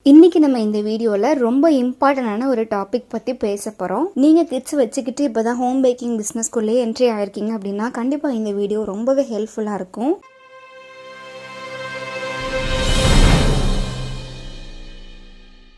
இன்னைக்கு நம்ம இந்த வீடியோல ரொம்ப இம்பார்ட்டன்டான ஒரு டாபிக் பத்தி பேச போறோம். நீங்க கிட்ஸ் வச்சுக்கிட்டு இப்பதான் ஹோம் பேக்கிங் பிசினஸ்க்குள்ளே என்ட்ரி ஆயிருக்கீங்க அப்படின்னா கண்டிப்பா இந்த வீடியோ ரொம்பவே ஹெல்ப்ஃபுல்லா இருக்கும்.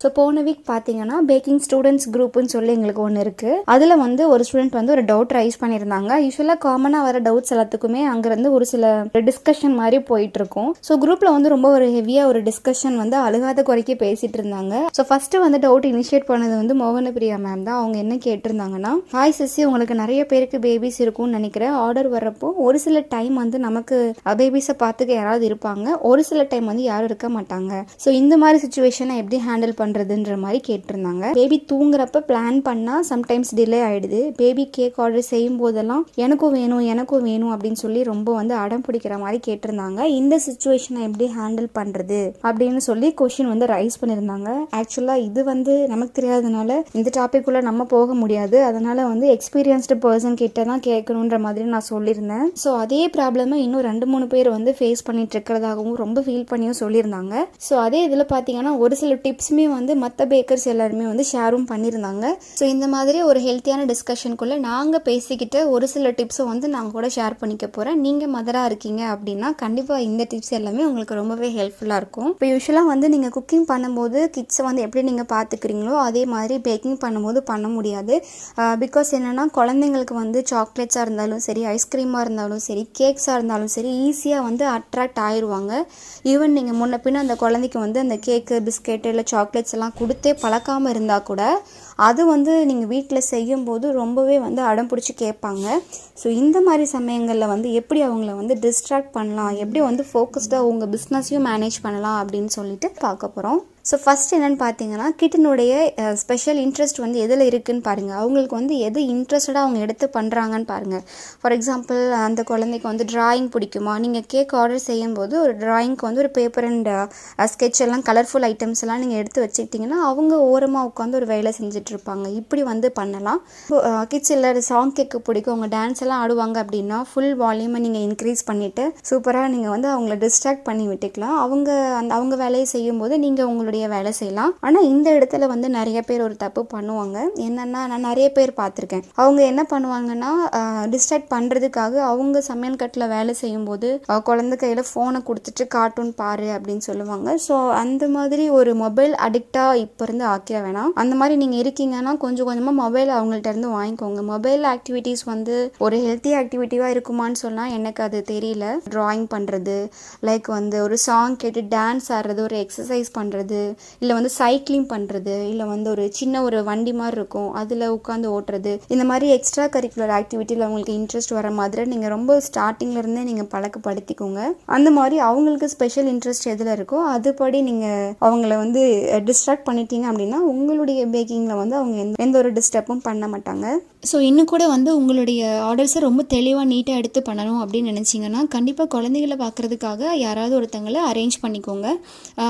ஸோ போன வீக் பார்த்தீங்கன்னா பேக்கிங் ஸ்டூடெண்ட்ஸ் குரூப்னு சொல்லி எங்களுக்கு ஒன்று இருக்குது. அதில் வந்து ஒரு ஸ்டூடெண்ட் வந்து ஒரு டவுட் ரைஸ் பண்ணியிருந்தாங்க. யூஸ்வலாக காமனாக வர டவுட்ஸ் எல்லாத்துக்குமே அங்கேருந்து ஒரு சில டிஸ்கஷன் மாதிரி போயிட்டு இருக்கும். ஸோ குரூப்பில் வந்து ரொம்ப ஒரு ஹெவியாக ஒரு டிஸ்கஷன் வந்து அழுகாத குறைக்க பேசிட்டு இருந்தாங்க. ஸோ ஃபஸ்ட்டு வந்து டவுட் இனிஷியேட் பண்ணது வந்து மோகனப்பிரியா மேம் தான். அவங்க என்ன கேட்டிருந்தாங்கன்னா, ஹாய் சிசி, உங்களுக்கு நிறைய பேருக்கு பேபிஸ் இருக்கும்னு நினைக்கிறேன். ஆர்டர் வரப்போ ஒரு சில டைம் வந்து நமக்கு பேபிஸை பார்த்துக்க யாராவது இருப்பாங்க, ஒரு சில டைம் வந்து யாரும் இருக்க மாட்டாங்க. ஸோ இந்த மாதிரி சுச்சுவேஷனை எப்படி ஹேண்டில் பண்றதுன்ற மாதிரி கேட்டிருந்தாங்க. பேபி தூங்குறப்ப பிளான் பண்ணா சம்டைம்ஸ் டிலே ஆயிடுது. பேபி கேக் ஆர்டர் செய்யும் போதெல்லாம் எனக்கும் வேணும் அப்படின்னு சொல்லி ரொம்ப வந்து அடம் பிடிக்கிற மாதிரி கேட்டிருந்தாங்க. இந்த சுச்சுவேஷனை எப்படி ஹேண்டில் பண்றது அப்படின்னு சொல்லி கொஸ்டின் வந்து ரைஸ் பண்ணியிருந்தாங்க. ஆக்சுவலா இது வந்து நமக்கு தெரியாதனால இந்த டாபிக் உள்ள நம்ம போக முடியாது. அதனால வந்து எக்ஸ்பீரியன்ஸ்டு பர்சன் கிட்ட தான் கேட்கணுன்ற மாதிரி நான் சொல்லியிருந்தேன். ஸோ அதே ப்ராப்ளமை இன்னும் 2-3 பேர் வந்து ஃபேஸ் பண்ணிட்டு இருக்கிறதாகவும் ரொம்ப ஃபீல் பண்ணியும் சொல்லியிருந்தாங்க. ஸோ அதே இதில் பார்த்தீங்கன்னா ஒரு சில டிப்ஸுமே வந்து மற்ற பேக்கர்ஸ் எல்லாருமே வந்து ஷேரும் பண்ணியிருந்தாங்க. ஸோ இந்த மாதிரி ஒரு ஹெல்த்தியான டிஸ்கஷனுக்குள்ளே நாங்கள் பேசிக்கிட்டு ஒரு சில டிப்ஸை வந்து நாங்கள் கூட ஷேர் பண்ணிக்க போகிறேன். நீங்கள் மதராக இருக்கீங்க அப்படின்னா கண்டிப்பாக இந்த டிப்ஸ் எல்லாமே உங்களுக்கு ரொம்பவே ஹெல்ப்ஃபுல்லாக இருக்கும். இப்போ யூஸ்வலாக வந்து நீங்கள் குக்கிங் பண்ணும்போது கிட்ஸை வந்து எப்படி நீங்கள் பார்த்துக்கிறீங்களோ அதே மாதிரி பேக்கிங் பண்ணும்போது பண்ண முடியாது. பிகாஸ் என்னென்னா குழந்தைங்களுக்கு வந்து சாக்லேட்ஸாக இருந்தாலும் சரி, ஐஸ்கிரீமாக இருந்தாலும் சரி, கேக்ஸாக இருந்தாலும் சரி ஈஸியாக வந்து அட்ராக்ட் ஆயிடுவாங்க. ஈவன் நீங்கள் முன்ன பின்ன அந்த குழந்தைக்கு வந்து அந்த கேக்கு, பிஸ்கெட்டு இல்லை சாக்லேட்ஸ் எல்லாம் கொடுத்தே பழக்காமல் இருந்தால் கூட அது வந்து நீங்கள் வீட்டில் செய்யும்போது ரொம்பவே வந்து அடம் பிடிச்சி கேட்பாங்க. ஸோ இந்த மாதிரி சமயங்களில் வந்து எப்படி அவங்கள வந்து டிஸ்ட்ராக்ட் பண்ணலாம், எப்படி வந்து ஃபோக்கஸ்டாக உங்கள் பிஸ்னஸையும் மேனேஜ் பண்ணலாம் அப்படின்னு சொல்லிட்டு பார்க்க போகிறோம். ஸோ ஃபஸ்ட் என்னென்னு பார்த்தீங்கன்னா, கிட்டனுடைய ஸ்பெஷல் இன்ட்ரெஸ்ட் வந்து எதில் இருக்குதுன்னு பாருங்கள். அவங்களுக்கு வந்து எது இன்ட்ரெஸ்டடாக அவங்க எடுத்து பண்ணுறாங்கன்னு பாருங்கள். ஃபார் எக்ஸாம்பிள், அந்த குழந்தைக்கு வந்து டிராயிங் பிடிக்குமா, நீங்கள் கேக் ஆர்டர் செய்யும்போது ஒரு டிராயிங்க்கு வந்து ஒரு பேப்பர் அண்ட் ஸ்கெட்ச் எல்லாம் கலர்ஃபுல் ஐட்டம்ஸ் எல்லாம் நீங்கள் எடுத்து வச்சுக்கிட்டிங்கன்னா அவங்க ஓரமாக உட்காந்து ஒரு வேலை செஞ்சிட்ருப்பாங்க. இப்படி வந்து பண்ணலாம். கிட்ஸ் எல்லாரும் சாங் கேட்க பிடிக்கும், அவங்க டான்ஸ் எல்லாம் ஆடுவாங்க அப்படின்னா ஃபுல் வால்யூமை நீங்கள் இன்க்ரீஸ் பண்ணிவிட்டு சூப்பராக நீங்கள் வந்து அவங்கள டிஸ்ட்ராக்ட் பண்ணி விட்டுக்கலாம். அவங்க வேலையை செய்யும்போது நீங்கள் உங்களுடைய வேலை செய்யலாம். ஆனால் இந்த இடத்துல வந்து நிறைய பேர் ஒரு தப்பு பண்ணுவாங்க. என்னன்னா, நான் நிறைய பேர் பார்த்துருக்கேன். அவங்க என்ன பண்ணுவாங்கன்னா, டிஸ்ட்ராக்ட் பண்ணுறதுக்காக அவங்க சமையல் கட்டில் வேலை செய்யும்போது குழந்தை கையில் ஃபோனை கொடுத்துட்டு கார்ட்டூன் பாரு அப்படின்னு சொல்லுவாங்க. ஸோ அந்த மாதிரி ஒரு மொபைல் அடிக்டாக இப்போ இருந்து ஆக்கிட வேணாம். அந்த மாதிரி நீங்கள் இருக்கீங்கன்னா கொஞ்சம் கொஞ்சமாக மொபைல் அவங்கள்ட்ட இருந்து வாங்கிக்கோங்க. மொபைல் ஆக்டிவிட்டீஸ் வந்து ஒரு ஹெல்த்தி ஆக்டிவிட்டியாக இருக்குமான்னு சொன்னால் எனக்கு அது தெரியல. ட்ராயிங் பண்ணுறது, லைக் வந்து ஒரு சாங் கேட்டு டான்ஸ் ஆடுறது, ஒரு எக்ஸசைஸ் பண்ணுறது, இல்லை வந்து சைக்கிளிங் பண்ணுறது, இல்லை வந்து ஒரு சின்ன ஒரு வண்டி மாதிரி இருக்கும் அதில் உட்காந்து ஓட்டுறது, இந்த மாதிரி எக்ஸ்ட்ரா கரிக்குலர் ஆக்டிவிட்டியில் அவங்களுக்கு இன்ட்ரெஸ்ட் வர மாதிரி நீங்கள் ரொம்ப ஸ்டார்டிங்லேருந்தே நீங்கள் பழக்கப்படுத்திக்கோங்க. அந்த மாதிரி அவங்களுக்கு ஸ்பெஷல் இன்ட்ரெஸ்ட் எதில் இருக்கோ அதுபடி நீங்கள் அவங்கள வந்து டிஸ்ட்ராக்ட் பண்ணிட்டீங்க அப்படின்னா உங்களுடைய பேக்கிங்கில் வந்து அவங்க எந்த ஒரு டிஸ்டர்பும் பண்ண மாட்டாங்க. ஸோ இன்னும் கூட வந்து உங்களுடைய ஆர்டர்ஸை ரொம்ப தெளிவாக நீட்டாக எடுத்து பண்ணணும் அப்படின்னு நினச்சிங்கன்னா கண்டிப்பாக குழந்தைகளை பார்க்குறதுக்காக யாராவது ஒருத்தங்களை அரேஞ்ச் பண்ணிக்கோங்க.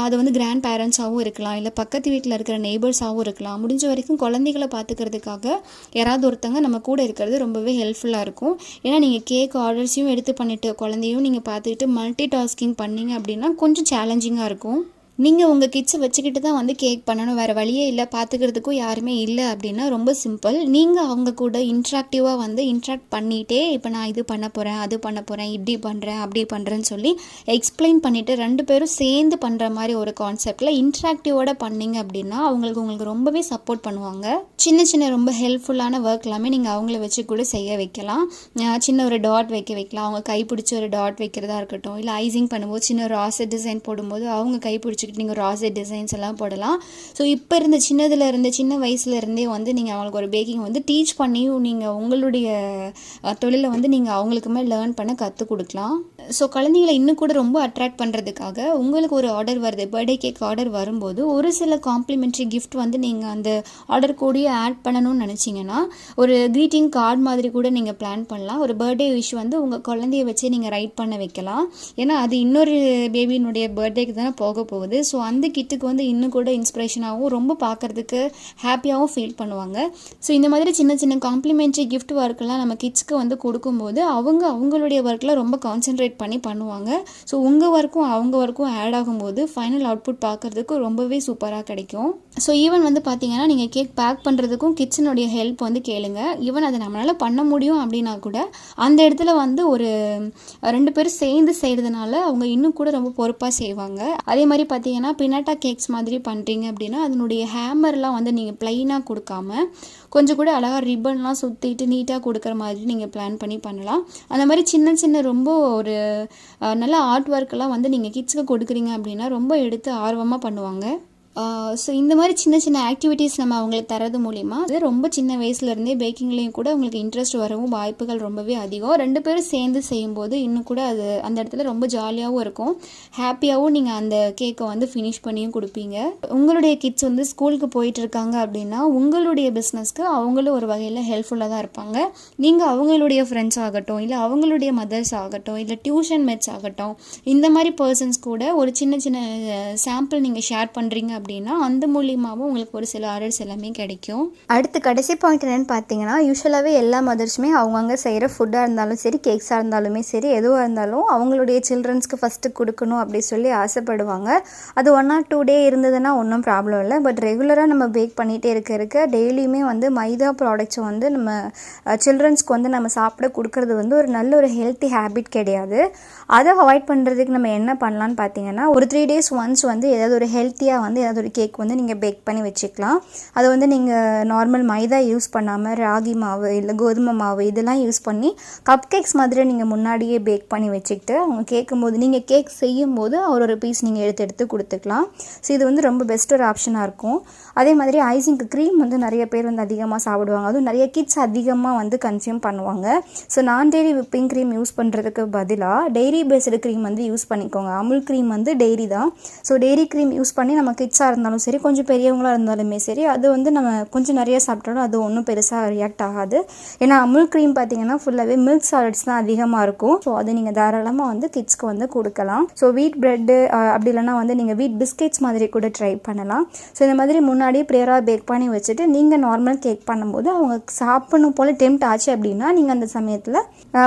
அது வந்து கிராண்ட் பேரண்ட்ஸாகவும் இருக்கலாம், இல்லை பக்கத்து வீட்டில் இருக்கிற நெய்பர்ஸாகவும் இருக்கலாம். முடிஞ்ச வரைக்கும் குழந்தைகளை பார்த்துக்கிறதுக்காக யாராவது ஒருத்தங்க நம்ம கூட இருக்கிறது ரொம்பவே ஹெல்ப்ஃபுல்லாக இருக்கும். ஏன்னா நீங்கள் கேக் ஆர்டர்ஸையும் எடுத்து பண்ணிவிட்டு குழந்தையும் நீங்கள் பார்த்துக்கிட்டு மல்டி டாஸ்கிங் பண்ணிங்க அப்படின்னா கொஞ்சம் சேலஞ்சிங்காக இருக்கும். நீங்கள் உங்கள் கிட்ஸை வச்சுக்கிட்டு தான் வந்து கேக் பண்ணணும், வேறு வழியே இல்லை, பார்த்துக்கிறதுக்கும் யாருமே இல்லை அப்படின்னா ரொம்ப சிம்பிள். நீங்கள் அவங்க கூட இன்ட்ராக்டிவாக வந்து இன்ட்ராக்ட் பண்ணிகிட்டே இப்போ நான் இது பண்ண போகிறேன், அது பண்ண போகிறேன், இப்படி பண்ணுறேன், அப்படி பண்ணுறேன்னு சொல்லி எக்ஸ்பிளைன் பண்ணிவிட்டு 2 பேரும் சேர்ந்து பண்ணுற மாதிரி ஒரு கான்செப்டில் இன்ட்ராக்டிவோட பண்ணிங்க அப்படின்னா உங்களுக்கு ரொம்பவே சப்போர்ட் பண்ணுவாங்க. சின்ன சின்ன ரொம்ப ஹெல்ப்ஃபுல்லான ஒர்க் எல்லாமே நீங்கள் அவங்கள வச்சு கூட செய்ய வைக்கலாம். சின்ன ஒரு டாட் வைக்கலாம், அவங்க கைப்பிடிச்சி ஒரு டாட் வைக்கிறதா இருக்கட்டும், இல்லை ஐசிங் பண்ணும்போது சின்ன ஒரு ராசெட் டிசைன் போடும்போது அவங்க கைப்பிடிச்சி நீங்கள் ராசெட் டிசைன்ஸ் எல்லாம் போடலாம். ஸோ இப்போ இருந்த சின்ன வயசுலேருந்தே வந்து நீங்கள் அவங்களுக்கு ஒரு பேக்கிங் வந்து டீச் பண்ணியும் நீங்கள் உங்களுடைய தொழிலை வந்து நீங்கள் அவங்களுக்குமே லேர்ன் பண்ண கற்றுக் கொடுக்கலாம். ஸோ குழந்தைங்களை இன்னும் கூட ரொம்ப அட்ராக்ட் பண்ணுறதுக்காக உங்களுக்கு ஒரு ஆர்டர் வருது, பர்த்டே கேக் ஆர்டர் வரும்போது ஒரு சில காம்ப்ளிமெண்ட்ரி கிஃப்ட் வந்து நீங்கள் அந்த ஆர்டர் கூடயே ஆட் பண்ணணும்னு நினச்சிங்கன்னா ஒரு க்ரீட்டிங் கார்டு மாதிரி கூட நீங்கள் பிளான் பண்ணலாம். ஒரு பர்த்டே விஷ் வந்து உங்கள் குழந்தைய வச்சு நீங்கள் ரைட் பண்ண வைக்கலாம். ஏன்னா அது இன்னொரு பேபியினுடைய பர்த்டேக்கு தானே போக போகுது. ஸோ அந்த கிட்டுக்கு வந்து இன்னும் கூட இன்ஸ்பிரேஷனாகவும் ரொம்ப பார்க்குறதுக்கு ஹாப்பியாகவும் ஃபீல் பண்ணுவாங்க. ஸோ இந்த மாதிரி சின்ன காம்ப்ளிமெண்ட்ரி கிஃப்ட் ஒர்க்கெல்லாம் நம்ம கிட்ஸ்க்கு வந்து கொடுக்கும்போது அவங்களுடைய ஒர்க்கில் ரொம்ப கான்சென்ட்ரேட் கொலாபரேட் பண்ணி பண்ணுவாங்க. ஸோ உங்கள் ஒர்க்கும் அவங்க ஒர்க்கும் ஆட் ஆகும்போது ஃபைனல் அவுட்புட் பார்க்குறதுக்கு ரொம்பவே சூப்பராக கிடைக்கும். ஸோ ஈவன் வந்து பார்த்தீங்கன்னா நீங்கள் கேக் பேக் பண்ணுறதுக்கும் கிச்சனுடைய ஹெல்ப் வந்து கேளுங்க. ஈவன் அதை நம்மளால் பண்ண முடியும் அப்படின்னா கூட அந்த இடத்துல வந்து ஒரு 2 பேரும் சேர்ந்து செய்கிறதுனால அவங்க இன்னும் கூட ரொம்ப பொறுப்பாக செய்வாங்க. அதே மாதிரி பார்த்தீங்கன்னா பினாட்டா கேக்ஸ் மாதிரி பண்ணுறீங்க அப்படின்னா அதனுடைய ஹேமர்லாம் வந்து நீங்கள் ப்ளைனாக கொடுக்காம கொஞ்சம் கூட அழகாக ரிப்பன்லாம் சுற்றிட்டு நீட்டாக கொடுக்குற மாதிரி நீங்கள் பிளான் பண்ணி பண்ணலாம். அந்த மாதிரி சின்ன சின்ன ரொம்ப ஒரு நல்ல ஆர்ட் ஒர்க்கெல்லாம் வந்து நீங்கள் கிட்ஸுக்கு கொடுக்குறீங்க அப்படின்னா ரொம்ப எடுத்து ஆர்வமாக பண்ணுவாங்க. ஸோ இந்த மாதிரி சின்ன சின்ன ஆக்டிவிட்டீஸ் நம்ம அவங்களுக்கு தரது மூலிமா அது ரொம்ப சின்ன வயசுலேருந்தே பேக்கிங்லேயும் கூட அவங்களுக்கு இன்ட்ரெஸ்ட் வரவும் வாய்ப்புகள் ரொம்பவே அதிகம். 2 பேரும் சேர்ந்து செய்யும்போது இன்னும் கூட அது அந்த இடத்துல ரொம்ப ஜாலியாகவும் இருக்கும், ஹாப்பியாகவும் நீங்கள் அந்த கேக்கை வந்து ஃபினிஷ் பண்ணியும் கொடுப்பீங்க. உங்களுடைய கிட்ஸ் வந்து ஸ்கூலுக்கு போயிட்டு இருக்காங்க அப்படின்னா உங்களுடைய பிஸ்னஸ்க்கு அவங்களும் ஒரு வகையில் ஹெல்ப்ஃபுல்லாக தான் இருப்பாங்க. நீங்கள் அவங்களுடைய ஃப்ரெண்ட்ஸ் ஆகட்டும், இல்லை அவங்களுடைய மதர்ஸ் ஆகட்டும், இல்லை டியூஷன் மேட்ஸ் ஆகட்டும், இந்த மாதிரி பர்சன்ஸ் கூட ஒரு சின்ன சின்ன சாம்பிள் நீங்கள் ஷேர் பண்ணுறீங்க அப்படின்னா அந்த மூலியமாகவும் உங்களுக்கு ஒரு சில ஆர்டர்ஸ் எல்லாமே கிடைக்கும். அடுத்து கடைசி பாயிண்ட் என்னென்னு பார்த்தீங்கன்னா, யூஸ்வலாகவே எல்லா மதர்ஸுமே அவங்கவுங்க செய்கிற ஃபுட்டாக இருந்தாலும் சரி, கேக்ஸாக இருந்தாலுமே சரி, எதுவாக இருந்தாலும் அவங்களுடைய சில்ட்ரன்ஸ்க்கு ஃபஸ்ட்டு கொடுக்கணும் அப்படி சொல்லி ஆசைப்படுவாங்க. அது 1 or 2 டே இருந்ததுன்னா ஒன்றும் ப்ராப்ளம் இல்லை. பட் ரெகுலராக நம்ம பேக் பண்ணிகிட்டே இருக்க டெய்லியுமே வந்து மைதா ப்ராடக்ட்ஸை வந்து நம்ம சில்ட்ரன்ஸ்க்கு வந்து நம்ம சாப்பிட கொடுக்கறது வந்து ஒரு நல்ல ஒரு ஹெல்த்தி ஹேபிட் கிடையாது. அதை அவாய்ட் பண்ணுறதுக்கு நம்ம என்ன பண்ணலான்னு பார்த்தீங்கன்னா, ஒரு 3 days ஒன்ஸ் வந்து ஏதாவது ஒரு ஹெல்த்தியாக வந்து ஏதாவது ஒரு கேக் வந்து நீங்கள் பேக் பண்ணி வச்சுக்கலாம். அதை வந்து நீங்கள் நார்மல் மைதா யூஸ் பண்ணாமல் ராகி மாவு இல்லை கோதுமை மாவு இதெல்லாம் யூஸ் பண்ணி கப் கேக்ஸ் மாதிரி நீங்கள் முன்னாடியே பேக் பண்ணி வச்சுக்கிட்டு அவங்க கேட்கும்போது நீங்கள் கேக் செய்யும்போது ஒரு பீஸ் நீங்கள் எடுத்து கொடுத்துக்கலாம். ஸோ இது வந்து ரொம்ப பெஸ்ட் ஒரு ஆப்ஷனாக இருக்கும். அதே மாதிரி ஐசிங்க்கு க்ரீம் வந்து நிறைய பேர் வந்து அதிகமாக சாப்பிடுவாங்க, அதுவும் நிறைய கிட்ஸ் அதிகமாக வந்து கன்சியூம் பண்ணுவாங்க. ஸோ நான் டெய்ரி விப்பிங் க்ரீம் யூஸ் பண்ணுறதுக்கு பதிலாக டெய்ரி பேஸ்டு க்ரீம் வந்து யூஸ் பண்ணிக்கோங்க. அமுல் க்ரீம் வந்து டெய்ரி தான். ஸோ டெய்ரி க்ரீம் யூஸ் பண்ணி நம்ம கிட்ஸாக இருந்தாலும் சரி, கொஞ்சம் பெரியவங்களாக இருந்தாலுமே சரி, அது வந்து நம்ம கொஞ்சம் நிறைய சாப்பிட்டாலும் அது ஒன்றும் பெருசாக ரியாக்ட் ஆகாது. ஏன்னா அமுல் க்ரீம் பார்த்தீங்கன்னா ஃபுல்லாகவே மில்க் சாலிட்ஸ் தான் அதிகமாக இருக்கும். ஸோ அது நீங்கள் தாராளமாக வந்து கிட்ஸ்க்கு வந்து கொடுக்கலாம். ஸோ வீட் ப்ரெட்டு அப்படி இல்லைனா வந்து நீங்கள் வீட் பிஸ்கெட்ஸ் மாதிரி கூட ட்ரை பண்ணலாம். ஸோ இந்த மாதிரி முன்னாடியே ப்ரேயராக பேக் பண்ணி வச்சுட்டு நீங்கள் நார்மல் கேக் பண்ணும்போது அவங்க சாப்பிடணும் போல் டெம்ப்ட் ஆச்சு அப்படின்னா நீங்கள் அந்த சமயத்தில்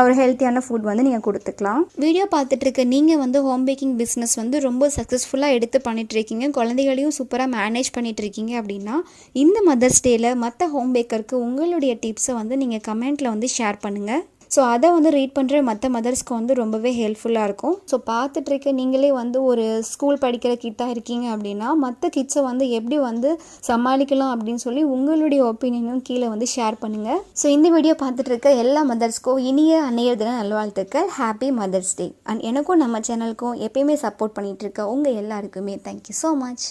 ஒரு ஹெல்த்தியான ஃபுட் வந்து நீங்கள் கொடுத்துக்கலாம். வீடியோ பார்த்துட்டு இருக்க நீங்கள் வந்து ஹோம் பேக்கிங் பிஸ்னஸ் வந்து ரொம்ப சக்ஸஸ்ஃபுல்லாக எடுத்து பண்ணிட்டு இருக்கீங்க, குழந்தைகளையும் சூப்பராக மேனேஜ் பண்ணிட்டு இருக்கீங்க அப்படின்னா இந்த மதர்ஸ் டேல மற்ற ஹோம் பேக்கருக்கு உங்களுடைய டிப்ஸை வந்து நீங்கள் கமெண்ட்டில் வந்து ஷேர் பண்ணுங்கள். ஸோ அதை வந்து ரீட் பண்ணுற மற்ற மதர்ஸ்க்கு வந்து ரொம்பவே ஹெல்ப்ஃபுல்லாக இருக்கும். ஸோ பார்த்துட்ருக்க நீங்களே வந்து ஒரு ஸ்கூல் படிக்கிற கிட்டாக இருக்கீங்க அப்படின்னா மற்ற கிட்ஸை வந்து எப்படி வந்து சமாளிக்கலாம் அப்படின்னு சொல்லி உங்களுடைய ஒப்பீனியனும் கீழே வந்து ஷேர் பண்ணுங்கள். ஸோ இந்த வீடியோ பார்த்துட்ருக்க எல்லா மதர்ஸ்க்கும் இனிய அன்னையர் தின நல்வாழ்த்துக்கள். Happy mother's day. அண்ட் எனக்கும் நம்ம சேனலுக்கும் எப்பயுமே சப்போர்ட் பண்ணிகிட்டு இருக்க உங்கள் எல்லாருக்குமே தேங்க்யூ ஸோ மச்.